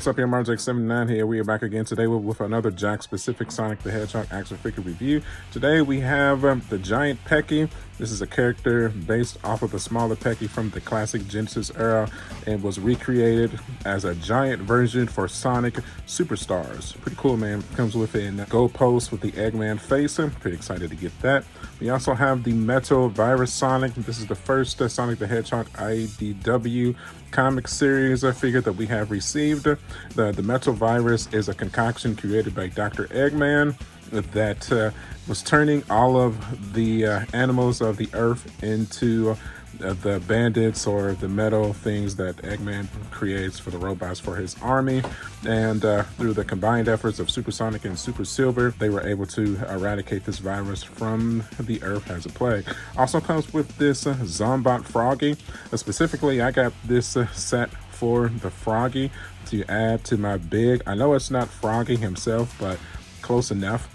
What's up here, Jakks79 here. We are back again today with another Jakks specific Sonic the Hedgehog action figure review. Today we have the giant Pecky. This is a character based off of the smaller Pecky from the classic Genesis era and was recreated as a giant version for Sonic Superstars. Pretty cool, man. Comes with a goalpost with the Eggman face. I'm pretty excited to get that. We also have the Metal Virus Sonic. This is the first Sonic the Hedgehog IDW comic series figure that we have received. The Metal Virus is a concoction created by Dr. Eggman that was turning all of the animals of the earth into the bandits or the metal things that Eggman creates for the robots for his army. And through the combined efforts of Super Sonic and Super Silver, they were able to eradicate this virus from the earth as a plague. Also comes with this Zombot Froggy. Specifically, I got this set for the Froggy to add to my big. I know it's not Froggy himself, but close enough.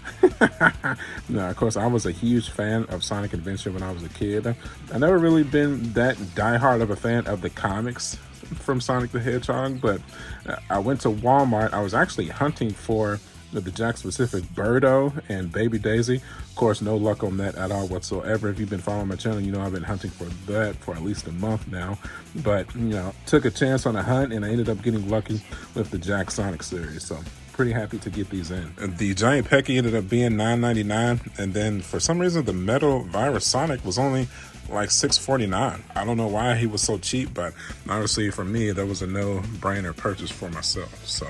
Now, of course, I was a huge fan of Sonic Adventure when I was a kid. I never really been that diehard of a fan of the comics from Sonic the Hedgehog, but I went to Walmart. I was actually hunting for the Jakks specific Birdo and Baby Daisy. Of course, no luck on that at all whatsoever. If you've been following my channel, you know I've been hunting for that for at least a month now. But, you know, took a chance on a hunt and I ended up getting lucky with the Jakks Sonic series. So pretty happy to get these in. The giant Pecky ended up being $9.99, and then for some reason the Metal Virus Sonic was only like $6.49. I don't know why he was so cheap, but honestly for me that was a no-brainer purchase for myself. So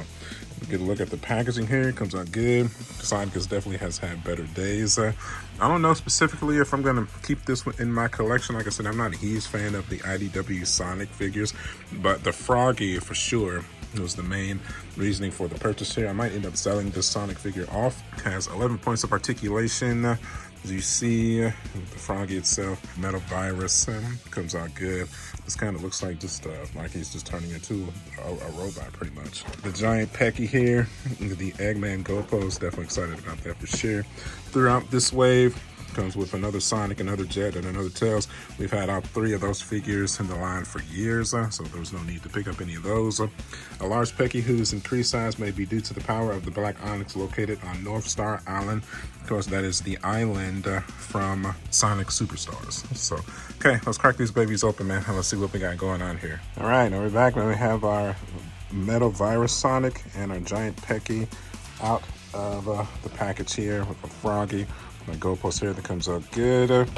get a look at the packaging here. It comes out good. Sonic definitely has had better days. I don't know specifically if I'm gonna keep this one in my collection. Like I said, I'm not a huge fan of the IDW Sonic figures, but the Froggy for sure was the main reasoning for the purchase here. I might end up selling this Sonic figure off. It has 11 points of articulation. As you see, the Froggy itself, Metal Virus, comes out good. This kind of looks like just like he's just turning into a robot pretty much. The giant Pecky here, the Eggman goalpost, definitely excited about that for sure. Throughout this wave, comes with another Sonic, another Jet, and another Tails. We've had all three of those figures in the line for years, so there's no need to pick up any of those. A large Pecky whose increased size may be due to the power of the Black Onyx located on North Star Island. Of course, that is the island from Sonic Superstars. So, okay, let's crack these babies open, man, and let's see what we got going on here. All right, now we're back, and we have our Metal Virus Sonic and our giant Pecky out of the package here with the Froggy. My goalpost here that comes out good.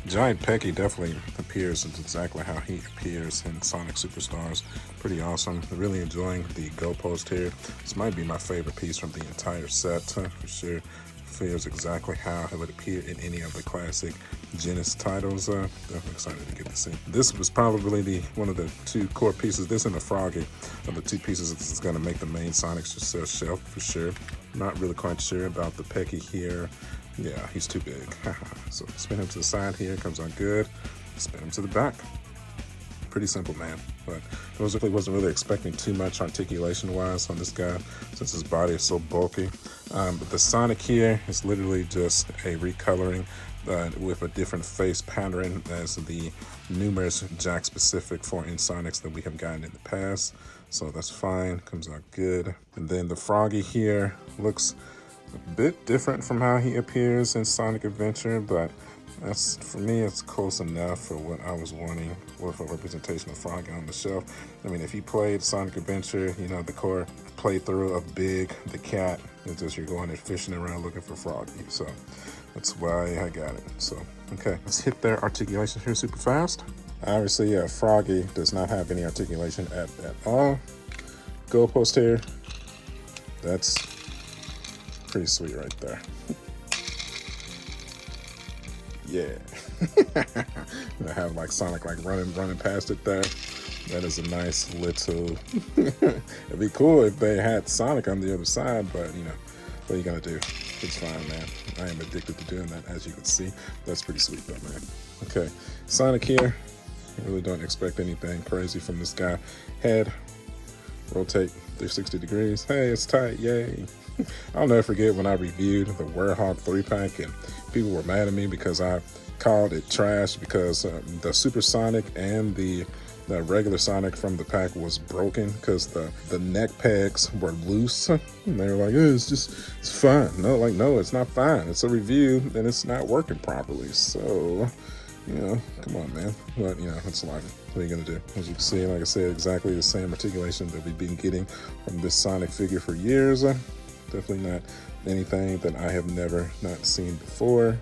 Giant Pecky definitely appears exactly how he appears in Sonic Superstars. Pretty awesome. Really enjoying the goalpost here. This might be my favorite piece from the entire set for sure. Feels exactly how it would appear in any of the classic Genesis titles. Definitely excited to get to see. This was probably one of the two core pieces. This and the Froggy are the two pieces that is going to make the main Sonic shelf for sure. Not really quite sure about the Pecky here. Yeah, he's too big. So spin him to the side here, comes out good. Spin him to the back. Pretty simple, man. But I wasn't really expecting too much articulation-wise on this guy since his body is so bulky. But the Sonic here is literally just a recoloring with a different face pattern as the numerous Jakks-specific 4-inch Sonics that we have gotten in the past. So that's fine, comes out good. And then the Froggy here looks a bit different from how he appears in Sonic Adventure, but that's, for me, it's close enough for what I was wanting with a representation of Froggy on the shelf. I mean, if you played Sonic Adventure, you know, the core playthrough of Big, the cat, it's just you're going and fishing around looking for Froggy. So that's why I got it. So, okay, let's hit their articulation here super fast. Obviously, Froggy does not have any articulation at all. Goalpost here, that's pretty sweet right there. Yeah. I have like Sonic like running past it there. That is a nice little it'd be cool if they had Sonic on the other side, but you know, what are you gonna do? It's fine, man. I am addicted to doing that, as you can see. That's pretty sweet though, man. Okay, Sonic here. I really don't expect anything crazy from this guy. Head, rotate 360 degrees. Hey, it's tight, yay. I'll never forget when I reviewed the Werehog 3-pack and people were mad at me because I called it trash because the Super Sonic and the that regular Sonic from the pack was broken because the neck pegs were loose. And they were like, oh, it's fine. No, like, no, it's not fine. It's a review and it's not working properly. So, you know, come on, man. But, you know, it's life. What are you going to do? As you can see, like I said, exactly the same articulation that we've been getting from this Sonic figure for years. Definitely not anything that I have never not seen before.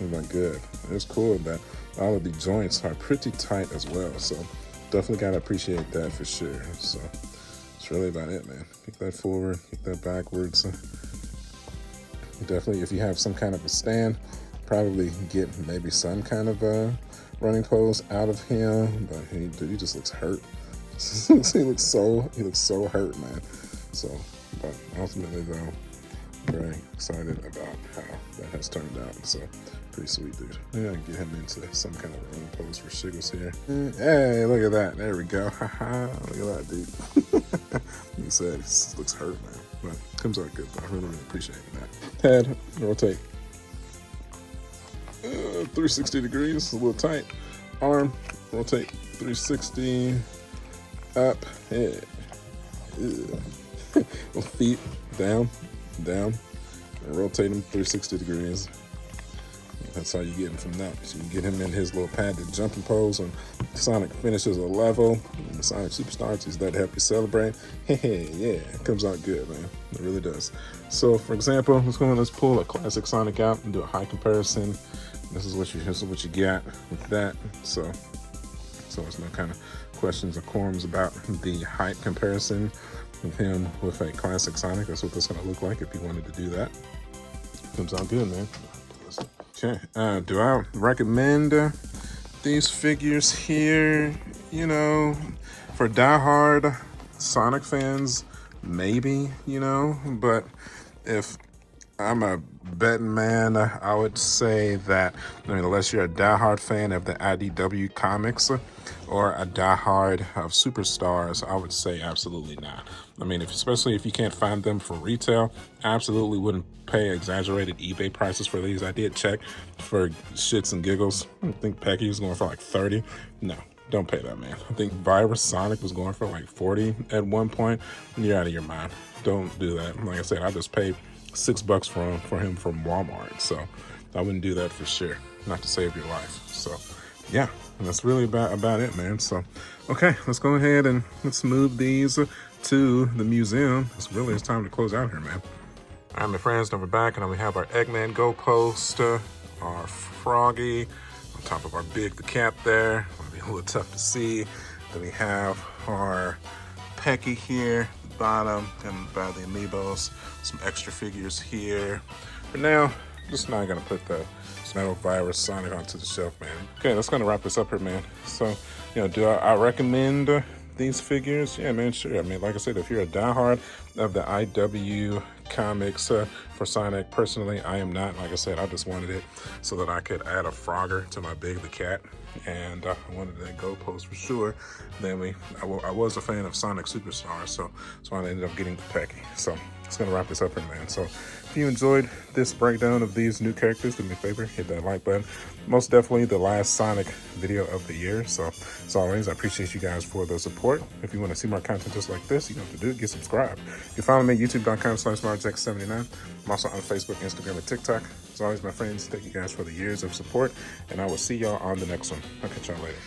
Oh my good. It's cool that all of the joints are pretty tight as well. So definitely got to appreciate that for sure. So it's really about it, man. Kick that forward, kick that backwards. Definitely, if you have some kind of a stand, probably get maybe some kind of a running pose out of him. But he just looks hurt. he looks so hurt, man. So, but ultimately though, very excited about how that has turned out. So pretty sweet, dude. Yeah, get him into some kind of running pose for Shiggles here. Hey, look at that. There we go. Look at that, dude. He said he looks hurt, man. But comes out good, though. I really appreciate that. Head, rotate. 360 degrees, a little tight. Arm, rotate 360. Up, head. Feet, down, and rotate him 360 degrees. That's how you get him from that. So you get him in his little padded jumping pose when Sonic finishes a level. And the Sonic Superstars, he's there to help you celebrate. Hey, yeah, it comes out good, man. It really does. So, for example, let's pull a classic Sonic out and do a height comparison. This is what you got with that. So there's no kind of questions or qualms about the height comparison of him with a classic Sonic. That's what that's going to look like if you wanted to do that. Comes out good, man. Okay, do I recommend these figures here? You know, for diehard Sonic fans, maybe, you know, but if I'm a betting man, I would say that, I mean, unless you're a diehard fan of the IDW comics or a diehard of Superstars, I would say absolutely not. I mean, especially if you can't find them for retail, absolutely wouldn't pay exaggerated eBay prices for these. I did check for shits and giggles. I think Pecky was going for like 30. No, don't pay that, man. I think Virus Sonic was going for like 40 at one point. You're out of your mind. Don't do that. Like I said, I just paid $6 for him from Walmart, so I wouldn't do that for sure. Not to save your life. So yeah, that's really about it, man. So okay, let's go ahead and let's move these to the museum. It's time to close out here, man. All right, my friends, now we're back, and we have our Eggman Go Post, our Froggy on top of our Big the Cat there. It'll be a little tough to see. Then we have our Pecky here, the bottom, and by the amiibos, some extra figures here. For now, I'm just not gonna put the Metal Virus Sonic onto the shelf, man. Okay, that's gonna wrap this up here, man. So, you know, do I recommend these figures? Yeah, man, sure. I mean, like I said, if you're a diehard of the IW comics for Sonic, personally, I am not. Like I said, I just wanted it so that I could add a Frogger to my Big the Cat, and I wanted that Go Post for sure. Then I was a fan of Sonic Superstars, so I ended up getting the Pecky. So it's gonna wrap this up here, man. So if you enjoyed this breakdown of these new characters, do me a favor, hit that like button. Most definitely the last Sonic video of the year. So as always, I appreciate you guys for the support. If you want to see more content just like this, you know what to do, get subscribed. You can follow me at youtube.com/MarJakks79. I'm also on Facebook, Instagram, and TikTok. As always, my friends, thank you guys for the years of support, and I will see y'all on the next one. I'll catch y'all later.